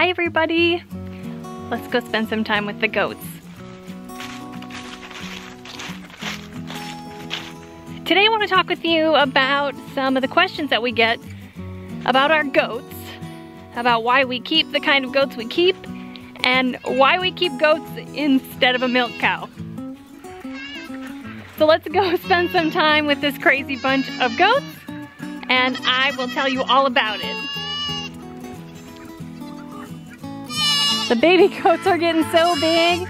Hi everybody! Let's go spend some time with the goats. Today I want to talk with you about some of the questions that we get about our goats, about why we keep the kind of goats we keep, and why we keep goats instead of a milk cow. So let's go spend some time with this crazy bunch of goats, and I will tell you all about it. The baby goats are getting so big,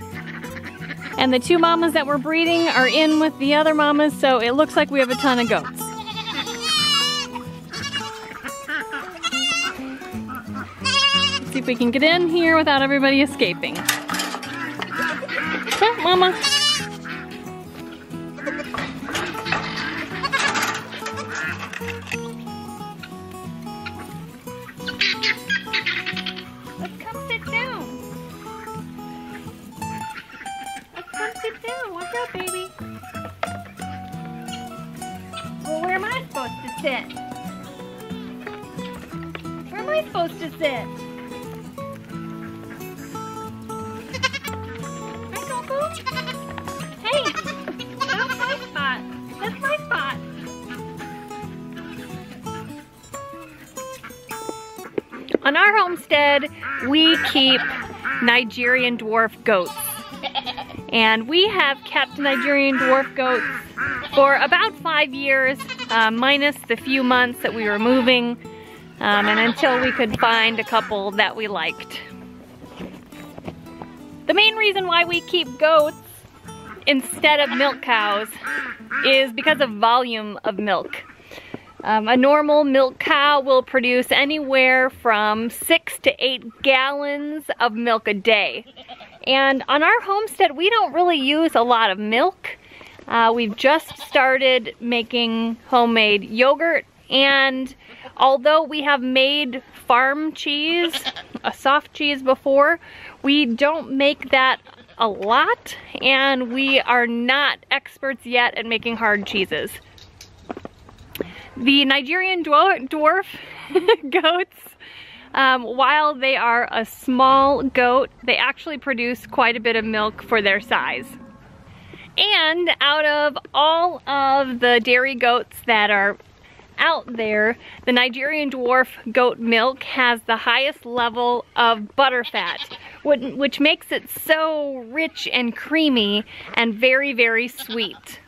and the two mamas that we're breeding are in with the other mamas, so it looks like we have a ton of goats. Let's see if we can get in here without everybody escaping. Come on, mama. What's up, baby? Well, where am I supposed to sit? Where am I supposed to sit? Hi, Coco. Hey, that's my spot. That's my spot. On our homestead, we keep Nigerian Dwarf goats. And we have kept Nigerian Dwarf goats for about 5 years, minus the few months that we were moving, and until we could find a couple that we liked. The main reason why we keep goats instead of milk cows is because of volume of milk. A normal milk cow will produce anywhere from 6 to 8 gallons of milk a day. And on our homestead, we don't really use a lot of milk. We've just started making homemade yogurt, and although we have made farm cheese, a soft cheese before, we don't make that a lot, and we are not experts yet at making hard cheeses. The Nigerian Dwarf goats, while they are a small goat, they actually produce quite a bit of milk for their size. And out of all of the dairy goats that are out there, the Nigerian Dwarf goat milk has the highest level of butterfat, which makes it so rich and creamy and very, very sweet.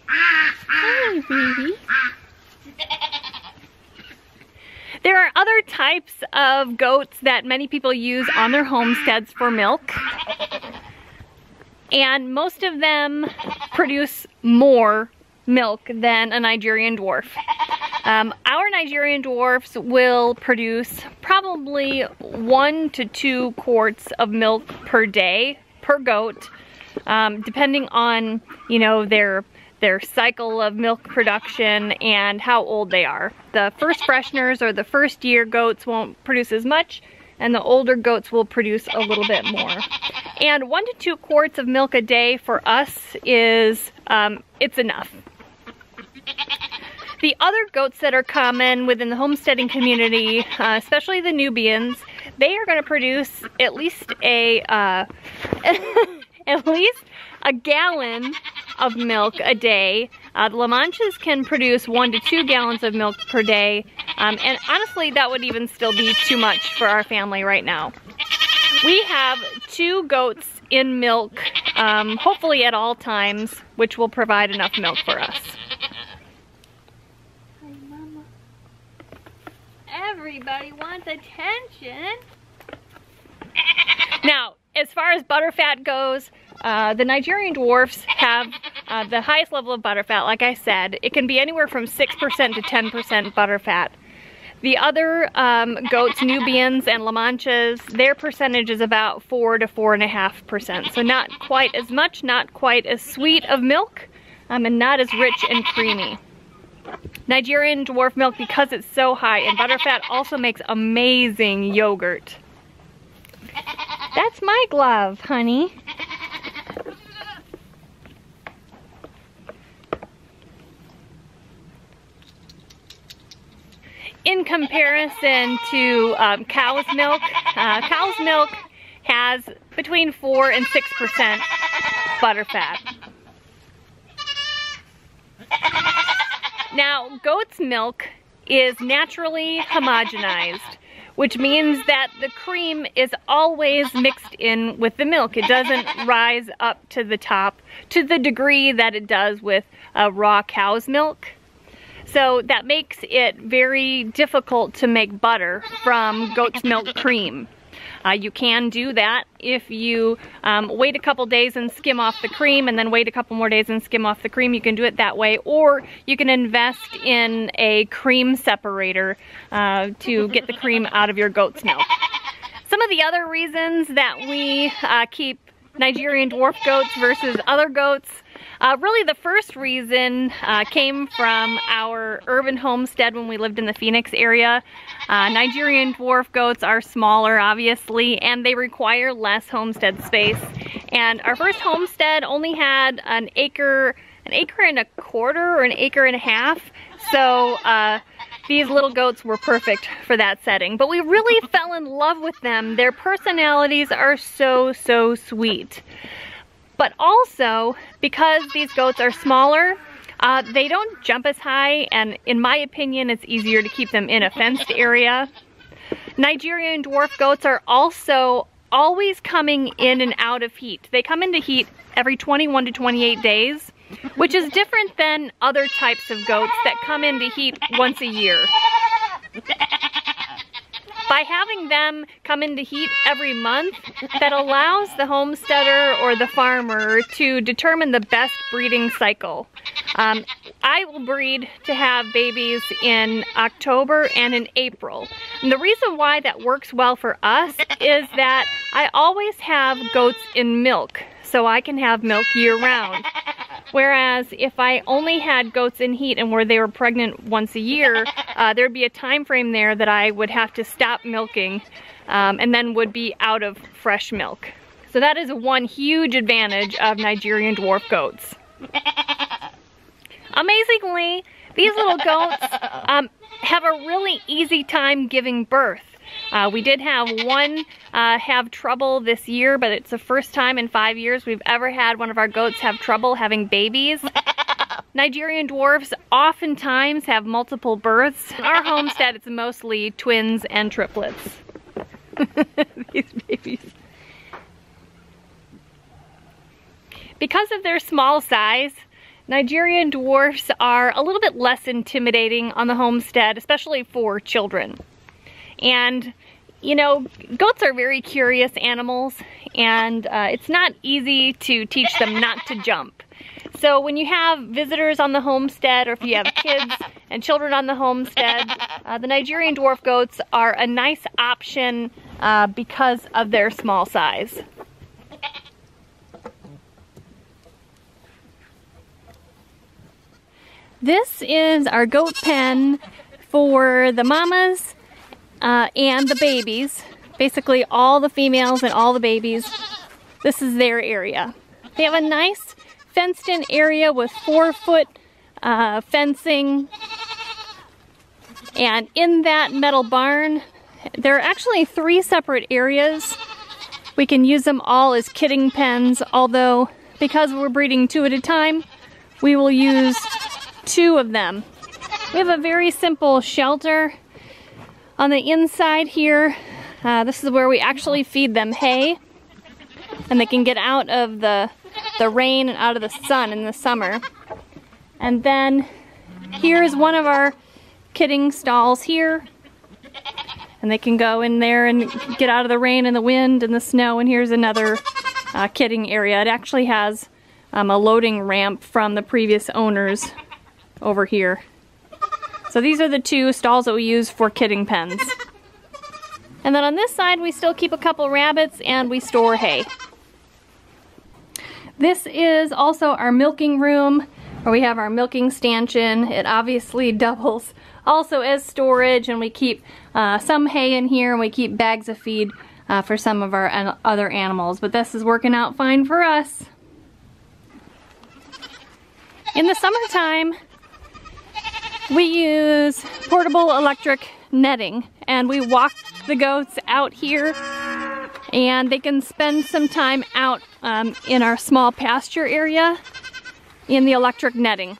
Hi, baby. There are other types of goats that many people use on their homesteads for milk, and most of them produce more milk than a Nigerian Dwarf. Our Nigerian Dwarfs will produce probably 1 to 2 quarts of milk per day per goat, depending on, you know, their cycle of milk production and how old they are. The first fresheners or the first year goats won't produce as much, and the older goats will produce a little bit more. And 1 to 2 quarts of milk a day for us is, it's enough. The other goats that are common within the homesteading community, especially the Nubians, they are going to produce at least at least a gallon of milk a day. The La Manchas can produce 1 to 2 gallons of milk per day, and honestly that would even still be too much for our family right now. We have 2 goats in milk, hopefully at all times, which will provide enough milk for us. Hi, Mama. Everybody wants attention. Now, as far as butterfat goes, the Nigerian Dwarfs have the highest level of butterfat. Like I said, it can be anywhere from 6% to 10% butterfat. The other goats, Nubians and La Manchas, their percentage is about 4 to 4.5%. So not quite as much, not quite as sweet of milk, and not as rich and creamy. Nigerian Dwarf milk, because it's so high in butterfat, also makes amazing yogurt. That's my glove, honey. in comparison to cow's milk has between 4 and 6% butter fat. Now, goat's milk is naturally homogenized, which means that the cream is always mixed in with the milk. It doesn't rise up to the top to the degree that it does with raw cow's milk. So that makes it very difficult to make butter from goat's milk cream. You can do that if you wait a couple days and skim off the cream, and then wait a couple more days and skim off the cream. You can do it that way, or you can invest in a cream separator to get the cream out of your goat's milk. Some of the other reasons that we keep Nigerian dwarf goats versus other goats, really the first reason came from our urban homestead when we lived in the Phoenix area. Nigerian dwarf goats are smaller, obviously, and they require less homestead space. And our first homestead only had an acre and a quarter or an acre and a half. So these little goats were perfect for that setting. But we really fell in love with them. Their personalities are so sweet. But also, because these goats are smaller, they don't jump as high, and in my opinion, it's easier to keep them in a fenced area. Nigerian dwarf goats are also always coming in and out of heat. They come into heat every 21 to 28 days, which is different than other types of goats that come into heat once a year. By having them come into heat every month, that allows the homesteader or the farmer to determine the best breeding cycle. I will breed to have babies in October and in April. And the reason why that works well for us is that I always have goats in milk, so I can have milk year-round. Whereas if I only had goats in heat and where they were pregnant once a year, there'd be a time frame there that I would have to stop milking and then would be out of fresh milk. So that is one huge advantage of Nigerian dwarf goats. Amazingly, these little goats have a really easy time giving birth. We did have one have trouble this year, but it's the first time in 5 years we've ever had one of our goats have trouble having babies. Nigerian dwarfs oftentimes have multiple births. In our homestead, it's mostly twins and triplets. These babies. Because of their small size, Nigerian dwarfs are a little bit less intimidating on the homestead, especially for children. And, you know, goats are very curious animals, and it's not easy to teach them not to jump. So when you have visitors on the homestead, or if you have kids and children on the homestead, the Nigerian dwarf goats are a nice option because of their small size. This is our goat pen for the mamas and the babies. Basically all the females and all the babies. This is their area. They have a nice fenced in area with 4-foot fencing. And in that metal barn, there are actually 3 separate areas. We can use them all as kidding pens, although because we're breeding 2 at a time, we will use 2 of them. We have a very simple shelter on the inside here. This is where we actually feed them hay, and they can get out of the rain and out of the sun in the summer. And then here's one of our kidding stalls here, and they can go in there and get out of the rain and the wind and the snow. And here's another kidding area. It actually has a loading ramp from the previous owners over here. So these are the 2 stalls that we use for kidding pens. And then on this side we still keep a couple rabbits and we store hay. This is also our milking room where we have our milking stanchion. It obviously doubles also as storage, and we keep some hay in here, and we keep bags of feed for some of our other animals. But this is working out fine for us. In the summertime, We use portable electric netting, and we walk the goats out here, and they can spend some time out in our small pasture area in the electric netting.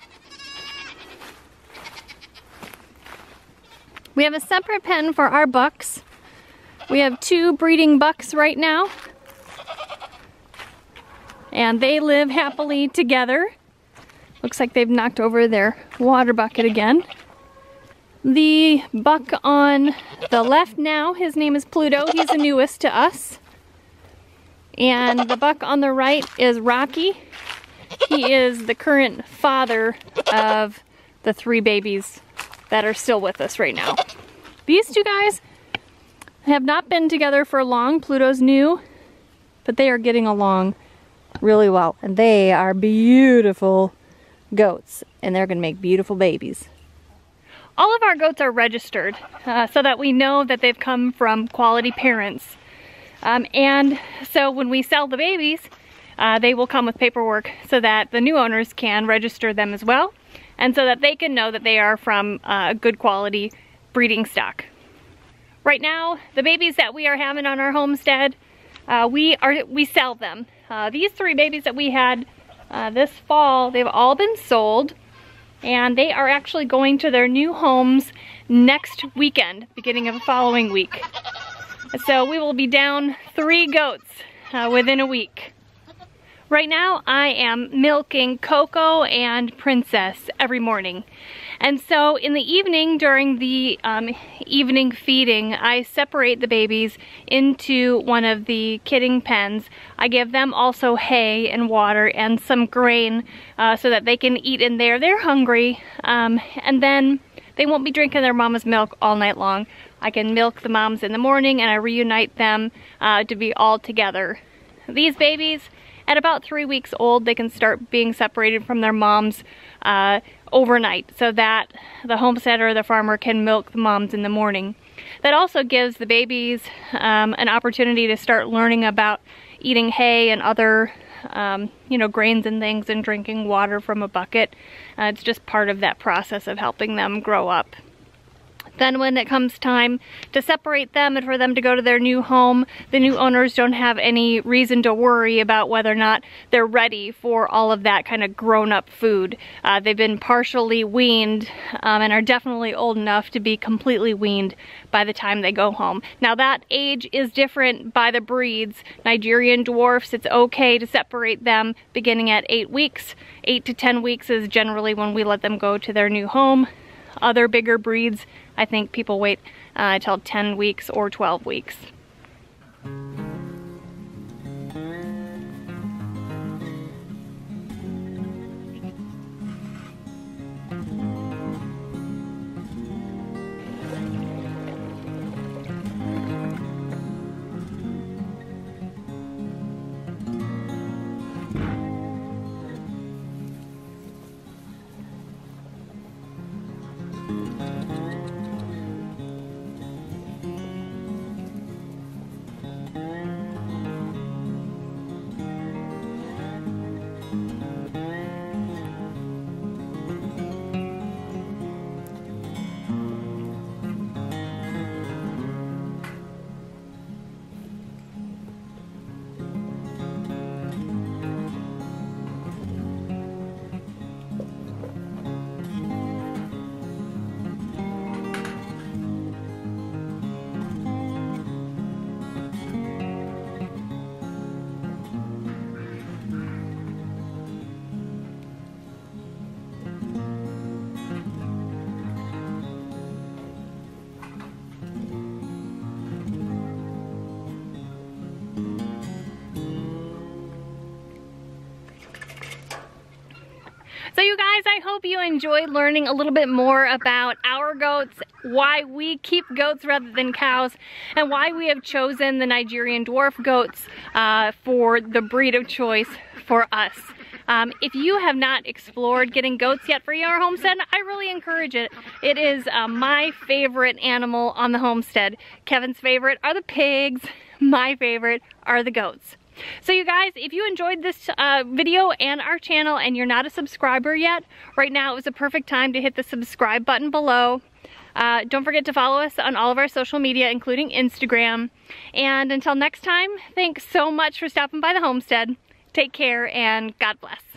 We have a separate pen for our bucks. We have 2 breeding bucks right now, and they live happily together. Looks like they've knocked over their water bucket again. The buck on the left now, his name is Pluto. He's the newest to us. And the buck on the right is Rocky. He is the current father of the 3 babies that are still with us right now. These 2 guys have not been together for long. Pluto's new, but they are getting along really well. And they are beautiful goats, and they're gonna make beautiful babies. All of our goats are registered so that we know that they've come from quality parents. And so when we sell the babies, they will come with paperwork so that the new owners can register them as well, and so that they can know that they are from good quality breeding stock. Right now, the babies that we are having on our homestead, we sell them. These 3 babies that we had this fall, they've all been sold, and they are actually going to their new homes next weekend, beginning of the following week. So we will be down 3 goats within a week. Right now I am milking Coco and Princess every morning. And so in the evening, during the evening feeding, I separate the babies into one of the kidding pens. I give them also hay and water and some grain so that they can eat in there. They're hungry, and then they won't be drinking their mama's milk all night long. I can milk the moms in the morning, and I reunite them to be all together. These babies, at about 3 weeks old, they can start being separated from their moms overnight, so that the homesteader or the farmer can milk the moms in the morning. That also gives the babies an opportunity to start learning about eating hay and other grains and things, and drinking water from a bucket. It's just part of that process of helping them grow up. Then when it comes time to separate them and for them to go to their new home, the new owners don't have any reason to worry about whether or not they're ready for all of that kind of grown-up food. They've been partially weaned and are definitely old enough to be completely weaned by the time they go home. Now that age is different by the breeds. Nigerian Dwarfs, it's okay to separate them beginning at 8 weeks. 8 to 10 weeks is generally when we let them go to their new home. Other bigger breeds, I think people wait until 10 weeks or 12 weeks. So you guys, I hope you enjoyed learning a little bit more about our goats, why we keep goats rather than cows, and why we have chosen the Nigerian Dwarf goats for the breed of choice for us. If you have not explored getting goats yet for your homestead, I really encourage it. It is my favorite animal on the homestead. Kevin's favorite are the pigs. My favorite are the goats. So you guys, if you enjoyed this video and our channel and you're not a subscriber yet, right now is a perfect time to hit the subscribe button below. Don't forget to follow us on all of our social media, including Instagram. And until next time, thanks so much for stopping by the homestead. Take care and God bless.